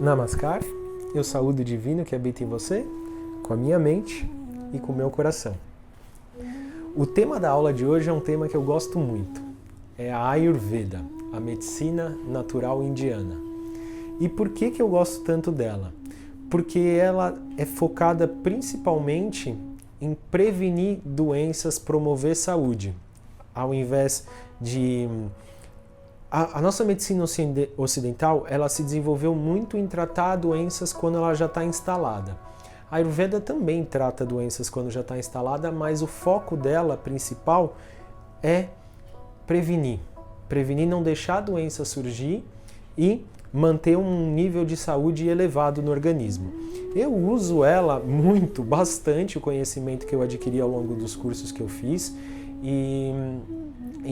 Namaskar, eu saúdo o divino que habita em você, com a minha mente e com o meu coração. O tema da aula de hoje é um tema que eu gosto muito. É a Ayurveda, a medicina natural indiana. E por que eu gosto tanto dela? Porque ela é focada principalmente em prevenir doenças, promover saúde, ao invés de... A nossa medicina ocidental, ela se desenvolveu muito em tratar doenças quando ela já está instalada. A Ayurveda também trata doenças quando já está instalada, mas o foco dela principal é prevenir. Prevenir, não deixar a doença surgir e manter um nível de saúde elevado no organismo. Eu uso ela muito, bastante, o conhecimento que eu adquiri ao longo dos cursos que eu fiz e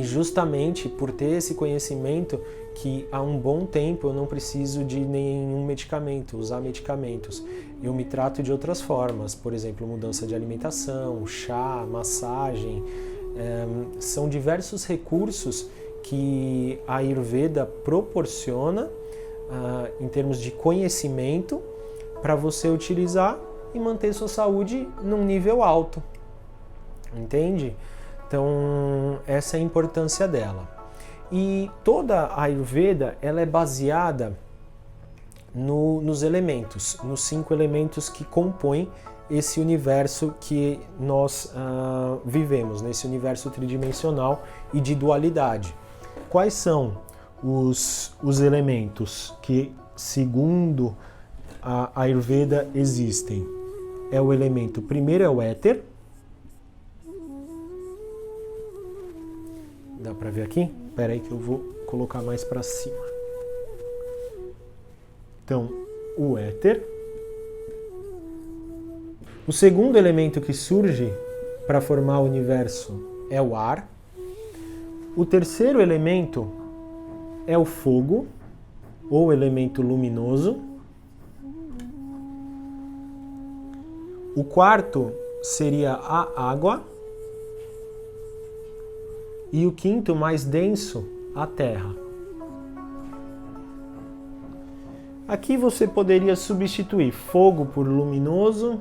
justamente por ter esse conhecimento que há um bom tempo eu não preciso de nenhum medicamento, usar medicamentos. Eu me trato de outras formas, por exemplo, mudança de alimentação, chá, massagem. São diversos recursos que a Ayurveda proporciona em termos de conhecimento para você utilizar e manter sua saúde num nível alto. Entende? Então, essa é a importância dela. E toda a Ayurveda ela é baseada nos elementos, nos 5 elementos que compõem esse universo que nós vivemos, nesse universo tridimensional e de dualidade. Quais são os elementos que, segundo a Ayurveda, existem? É o elemento, primeiro é o éter. Dá para ver aqui? Espera aí que eu vou colocar mais para cima. Então, o éter. O segundo elemento que surge para formar o universo é o ar. O terceiro elemento é o fogo, ou elemento luminoso. O quarto seria a água. E o quinto, mais denso, a terra. Aqui você poderia substituir fogo por luminoso,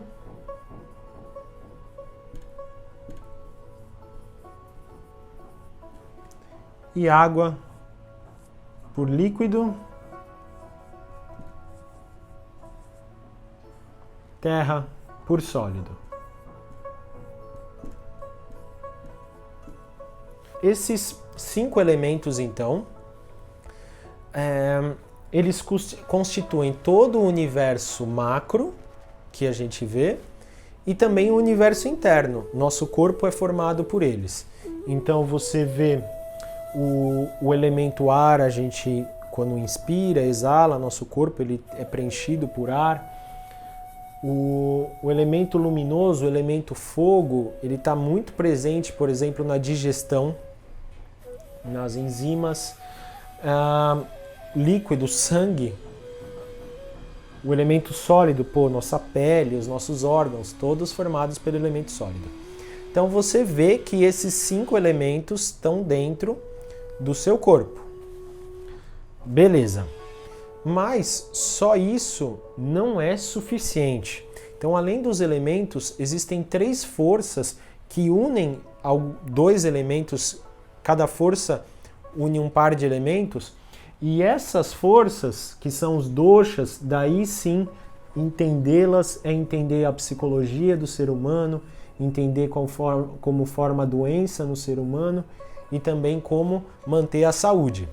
e água por líquido, terra por sólido. Esses 5 elementos, então, eles constituem todo o universo macro que a gente vê e também o universo interno. Nosso corpo é formado por eles. Então você vê o elemento ar, a gente quando inspira, exala, nosso corpo ele é preenchido por ar. O elemento luminoso, o elemento fogo, ele está muito presente, por exemplo, na digestão, nas enzimas. Líquido, sangue. O elemento sólido, nossa pele, os nossos órgãos, todos formados pelo elemento sólido. Então você vê que esses 5 elementos estão dentro do seu corpo. Beleza. Mas só isso não é suficiente. Então, além dos elementos, existem 3 forças que unem 2 elementos. Cada força une um par de elementos. E essas forças, que são os doshas, daí sim, entendê-las é entender a psicologia do ser humano, entender como forma a doença no ser humano e também como manter a saúde.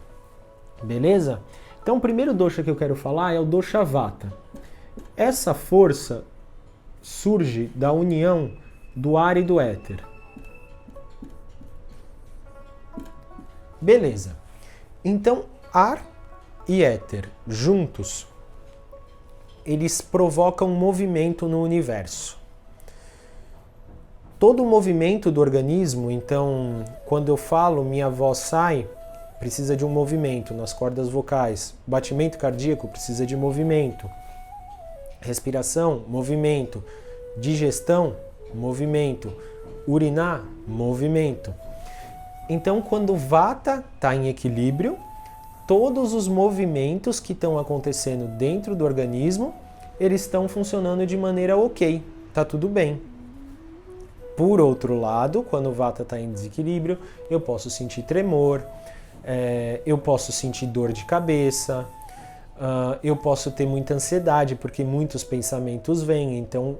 Beleza? Então, o primeiro dosha que eu quero falar é o dosha Vata. Essa força surge da união do ar e do éter. Beleza. Então, ar e éter juntos, eles provocam um movimento no universo. Todo o movimento do organismo, então, quando eu falo minha voz sai, precisa de um movimento nas cordas vocais. Batimento cardíaco precisa de movimento. Respiração, movimento. Digestão, movimento. Urinar, movimento. Então, quando o Vata está em equilíbrio, todos os movimentos que estão acontecendo dentro do organismo, eles estão funcionando de maneira ok, tá tudo bem. Por outro lado, quando o Vata está em desequilíbrio, eu posso sentir tremor, eu posso sentir dor de cabeça, eu posso ter muita ansiedade, porque muitos pensamentos vêm. Então,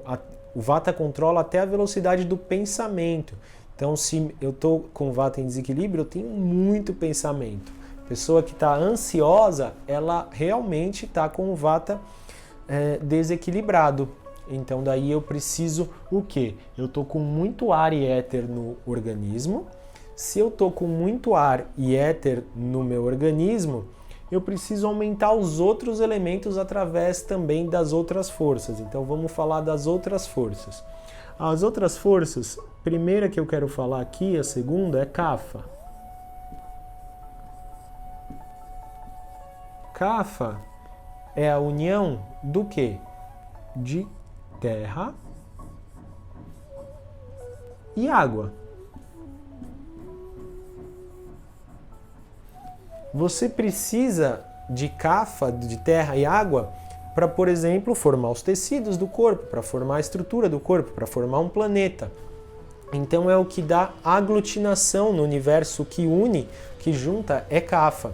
o Vata controla até a velocidade do pensamento. Então, se eu estou com o Vata em desequilíbrio, eu tenho muito pensamento. Pessoa que está ansiosa, ela realmente está com o Vata desequilibrado. Então daí eu preciso o quê? Eu estou com muito ar e éter no organismo. Se eu estou com muito ar e éter no meu organismo, eu preciso aumentar os outros elementos através também das outras forças. Então vamos falar das outras forças. As outras forças, primeira que eu quero falar aqui, a segunda é Kapha. Kapha é a união do quê? De terra e água. Você precisa de Kapha, de terra e água, para, por exemplo, formar os tecidos do corpo, para formar a estrutura do corpo, para formar um planeta. Então é o que dá aglutinação no universo, que une, que junta, é Kapha.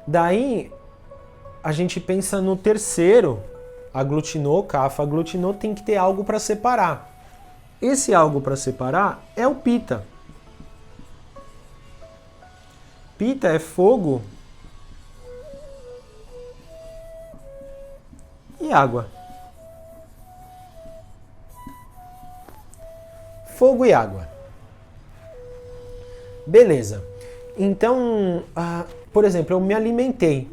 Daí a gente pensa no terceiro, aglutinou, Kapha aglutinou, tem que ter algo para separar. Esse algo para separar é o Pitta. Pitta é fogo e água. Fogo e água. Beleza. Então, por exemplo, eu me alimentei.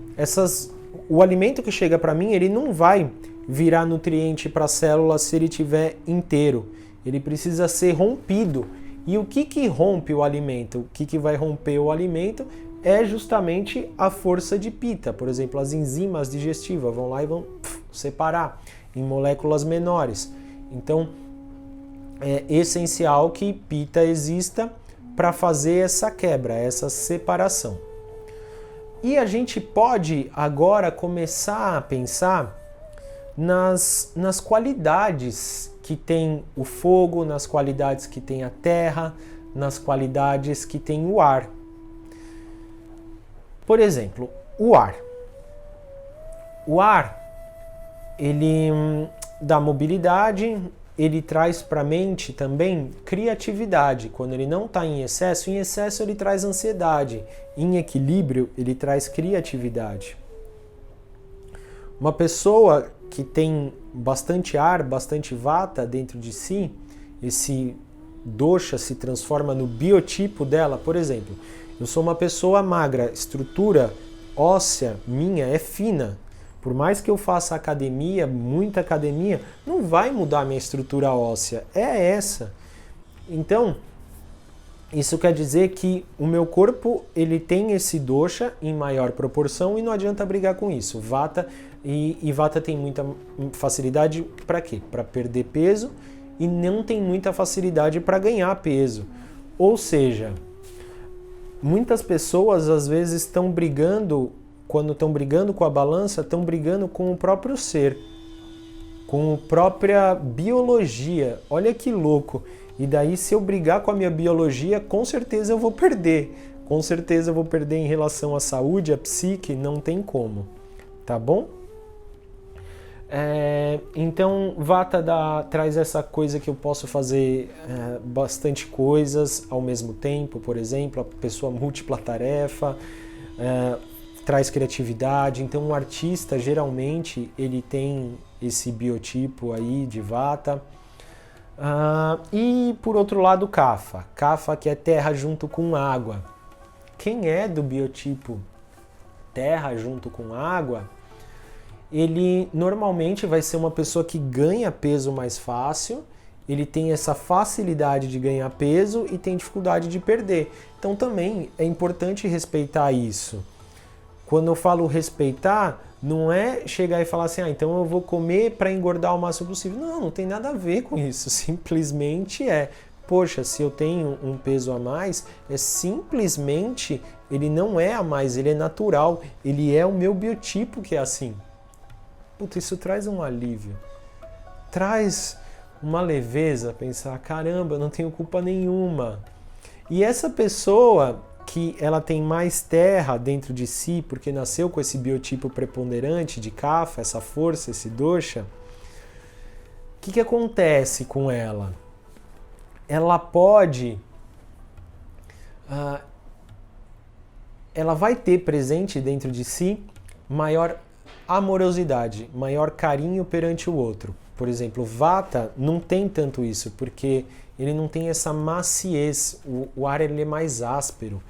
O alimento que chega para mim, ele não vai virar nutriente para a célula se ele estiver inteiro. Ele precisa ser rompido. E o que rompe o alimento? O que vai romper o alimento é justamente a força de Pitta. Por exemplo, as enzimas digestivas vão lá e vão separar em moléculas menores. Então, é essencial que Pitta exista para fazer essa quebra, essa separação. E a gente pode agora começar a pensar nas qualidades que tem o fogo, nas qualidades que tem a terra, nas qualidades que tem o ar. Por exemplo, o ar. O ar, ele dá mobilidade, ele traz para a mente também criatividade. Quando ele não está em excesso ele traz ansiedade. Em equilíbrio, ele traz criatividade. Uma pessoa que tem bastante ar, bastante Vata dentro de si, esse dosha se transforma no biotipo dela. Por exemplo, eu sou uma pessoa magra, estrutura óssea minha é fina. Por mais que eu faça academia, muita academia, não vai mudar minha estrutura óssea. É essa. Então, isso quer dizer que o meu corpo ele tem esse dosha em maior proporção e não adianta brigar com isso. Vata e Vata tem muita facilidade para quê? Para perder peso e não tem muita facilidade para ganhar peso. Ou seja, muitas pessoas às vezes estão brigando, quando estão brigando com a balança, estão brigando com o próprio ser, com a própria biologia. Olha que louco! E daí, se eu brigar com a minha biologia, com certeza eu vou perder. Com certeza eu vou perder em relação à saúde, à psique, não tem como. Tá bom? Então, Vata traz essa coisa que eu posso fazer bastante coisas ao mesmo tempo, por exemplo, a pessoa múltipla tarefa, traz criatividade. Então, um artista, geralmente, ele tem esse biotipo aí de Vata. E, por outro lado, Kapha. Kapha, que é terra junto com água. Quem é do biotipo terra junto com água, ele normalmente vai ser uma pessoa que ganha peso mais fácil, ele tem essa facilidade de ganhar peso e tem dificuldade de perder. Então também é importante respeitar isso. Quando eu falo respeitar, não é chegar e falar assim, então eu vou comer para engordar o máximo possível. Não, não tem nada a ver com isso. Simplesmente poxa, se eu tenho um peso a mais, é simplesmente, ele não é a mais, ele é natural, ele é o meu biotipo que é assim. Puta, isso traz um alívio, traz uma leveza, pensar, caramba, eu não tenho culpa nenhuma. E essa pessoa que ela tem mais terra dentro de si, porque nasceu com esse biotipo preponderante de Kapha, essa força, esse dosha, o que acontece com ela? Ela pode... ela vai ter presente dentro de si maior amorosidade, maior carinho perante o outro. Por exemplo, Vata não tem tanto isso, porque ele não tem essa maciez, o ar ele é mais áspero.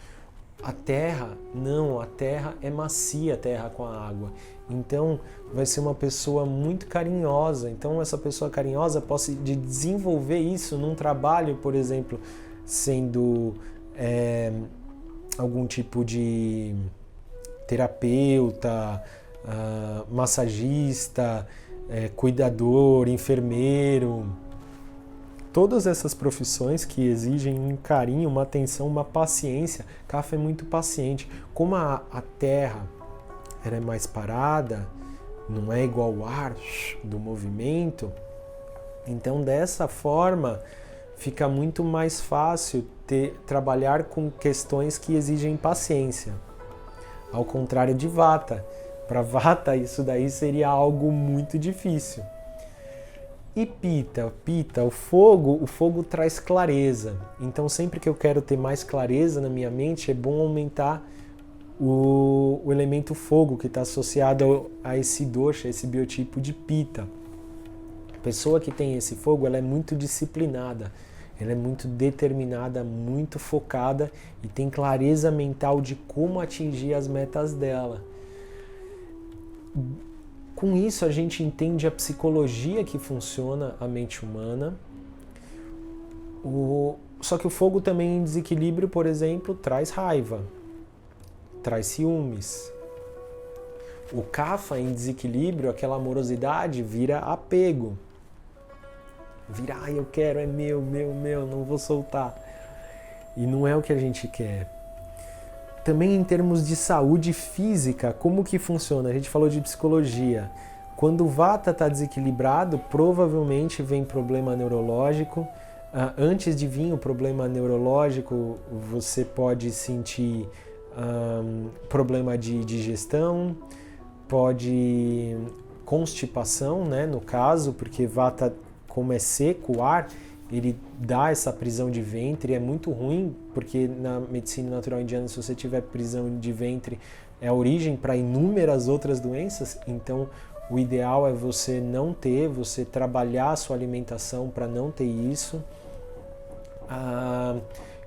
A terra, não, a terra é macia, a terra com a água. Então, vai ser uma pessoa muito carinhosa. Então, essa pessoa carinhosa pode desenvolver isso num trabalho, por exemplo, sendo algum tipo de terapeuta, massagista, cuidador, enfermeiro. Todas essas profissões que exigem um carinho, uma atenção, uma paciência. Kapha é muito paciente. Como a terra ela é mais parada, não é igual ao ar do movimento, então dessa forma fica muito mais fácil trabalhar com questões que exigem paciência. Ao contrário de Vata. Para Vata isso daí seria algo muito difícil. E Pitta, o fogo traz clareza. Então sempre que eu quero ter mais clareza na minha mente, é bom aumentar o elemento fogo que está associado a esse dosha, a esse biotipo de Pitta. A pessoa que tem esse fogo, ela é muito disciplinada, ela é muito determinada, muito focada e tem clareza mental de como atingir as metas dela. Com isso, a gente entende a psicologia que funciona a mente humana. Só que o fogo também em desequilíbrio, por exemplo, traz raiva, traz ciúmes. O Kapha em desequilíbrio, aquela amorosidade, vira apego. Vira, eu quero, é meu, não vou soltar. E não é o que a gente quer. Também em termos de saúde física, como que funciona? A gente falou de psicologia. Quando o Vata está desequilibrado, provavelmente vem problema neurológico. Antes de vir o problema neurológico, você pode sentir problema de digestão, pode constipação, né, no caso, porque Vata, como é seco o ar, ele dá essa prisão de ventre, é muito ruim, porque na medicina natural indiana, se você tiver prisão de ventre, é a origem para inúmeras outras doenças. Então, o ideal é você não ter, você trabalhar a sua alimentação para não ter isso.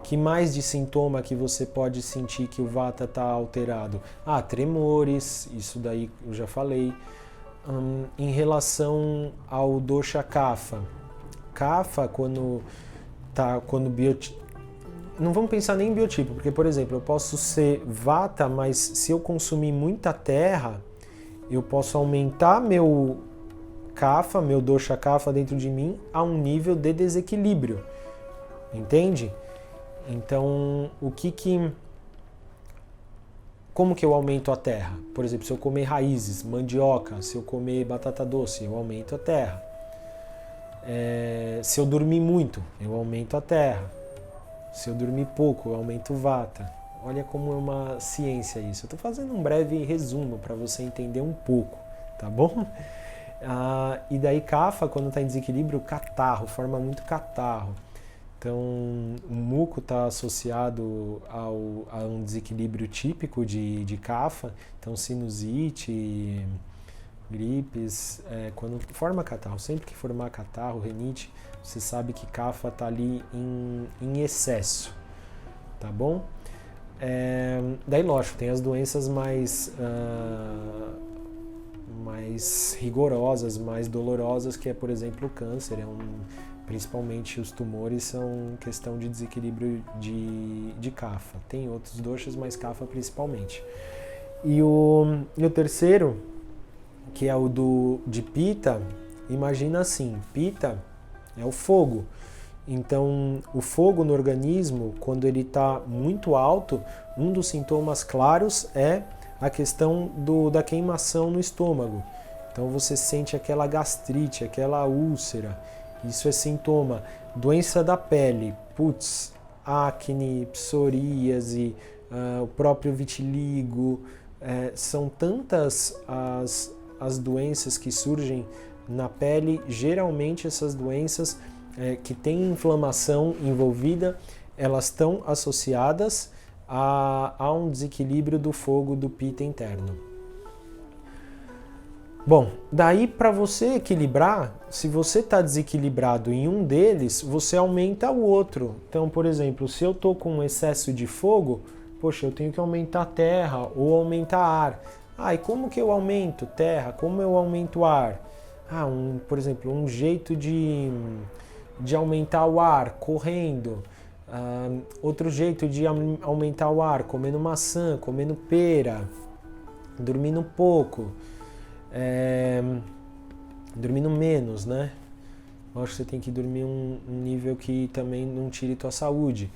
Que mais de sintoma que você pode sentir que o Vata está alterado? Tremores, isso daí eu já falei. Em relação ao dosha Kapha, quando não vamos pensar nem em biotipo, porque, por exemplo, eu posso ser Vata, mas se eu consumir muita terra, eu posso aumentar meu Kapha, meu dosha Kapha dentro de mim a um nível de desequilíbrio, entende? Então, como que eu aumento a terra? Por exemplo, se eu comer raízes, mandioca, se eu comer batata doce, eu aumento a terra. Se eu dormir muito, eu aumento a terra. Se eu dormir pouco, eu aumento o Vata. Olha como é uma ciência isso. Eu estou fazendo um breve resumo para você entender um pouco, tá bom? E daí Kapha, quando está em desequilíbrio, catarro, forma muito catarro. Então, o muco está associado a um desequilíbrio típico de Kapha. Então, sinusite, gripes, quando forma catarro, sempre que formar catarro, renite, você sabe que Kapha está ali em excesso, tá bom? Daí, lógico, tem as doenças mais rigorosas, mais dolorosas, que é, por exemplo, o câncer. Principalmente os tumores são questão de desequilíbrio de Kapha. Tem outros doshas, mas Kapha principalmente. E o terceiro, que é o de Pitta, imagina assim, Pitta é o fogo. Então, o fogo no organismo, quando ele está muito alto, um dos sintomas claros é a questão da queimação no estômago. Então, você sente aquela gastrite, aquela úlcera. Isso é sintoma. Doença da pele, acne, psoríase, o próprio vitiligo. São tantas as doenças que surgem na pele. Geralmente, essas doenças que têm inflamação envolvida, elas estão associadas a um desequilíbrio do fogo do Pitta interno. Bom, daí para você equilibrar, se você está desequilibrado em um deles, você aumenta o outro. Então, por exemplo, se eu estou com excesso de fogo, poxa, eu tenho que aumentar terra ou aumentar ar. E como que eu aumento terra? Como eu aumento ar? Por exemplo, um jeito de aumentar o ar, correndo. Outro jeito de aumentar o ar, comendo maçã, comendo pera, dormindo pouco, dormindo menos, né? Eu acho que você tem que dormir um nível que também não tire tua saúde.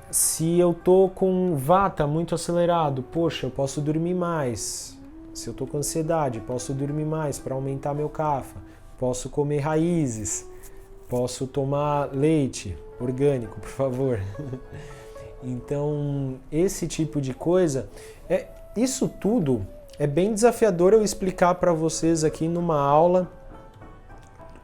Se eu tô com vata muito acelerado, poxa, eu posso dormir mais. Se eu tô com ansiedade, posso dormir mais para aumentar meu kapha. Posso comer raízes. Posso tomar leite orgânico, por favor. Então, esse tipo de coisa, isso tudo é bem desafiador eu explicar para vocês aqui numa aula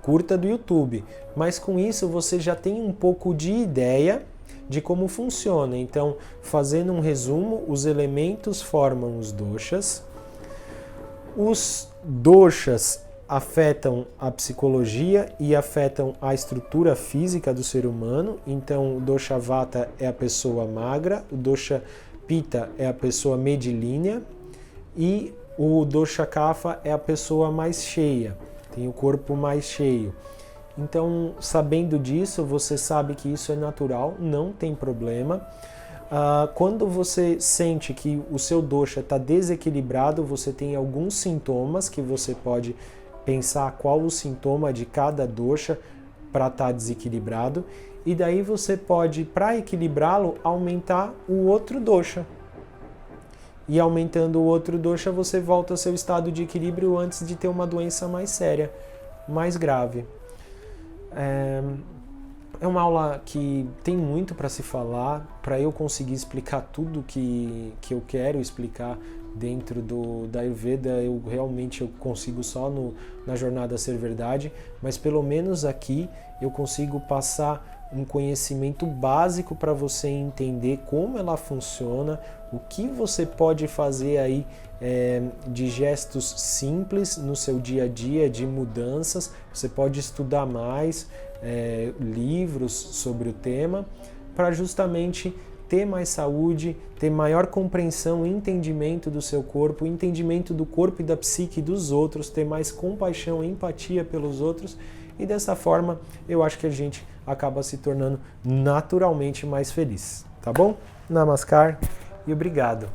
curta do YouTube. Mas com isso você já tem um pouco de ideia de como funciona. Então, fazendo um resumo, os elementos formam os doshas. Os doshas afetam a psicologia e afetam a estrutura física do ser humano. Então, o dosha vata é a pessoa magra, o dosha pitta é a pessoa medilínea e o dosha kapha é a pessoa mais cheia, tem o corpo mais cheio. Então, sabendo disso, você sabe que isso é natural, não tem problema. Quando você sente que o seu dosha está desequilibrado, você tem alguns sintomas que você pode pensar qual o sintoma de cada dosha para estar desequilibrado. E daí você pode, para equilibrá-lo, aumentar o outro dosha. E aumentando o outro dosha, você volta ao seu estado de equilíbrio antes de ter uma doença mais séria, mais grave. É uma aula que tem muito para se falar, para eu conseguir explicar tudo que eu quero explicar dentro da Ayurveda. Eu realmente consigo só na Jornada Ser Verdade, mas pelo menos aqui eu consigo passar um conhecimento básico para você entender como ela funciona, o que você pode fazer aí de gestos simples no seu dia a dia, de mudanças. Você pode estudar mais livros sobre o tema para justamente ter mais saúde, ter maior compreensão e entendimento do seu corpo, entendimento do corpo e da psique dos outros, ter mais compaixão e empatia pelos outros, e dessa forma eu acho que a gente acaba se tornando naturalmente mais feliz, tá bom? Namaskar e obrigado!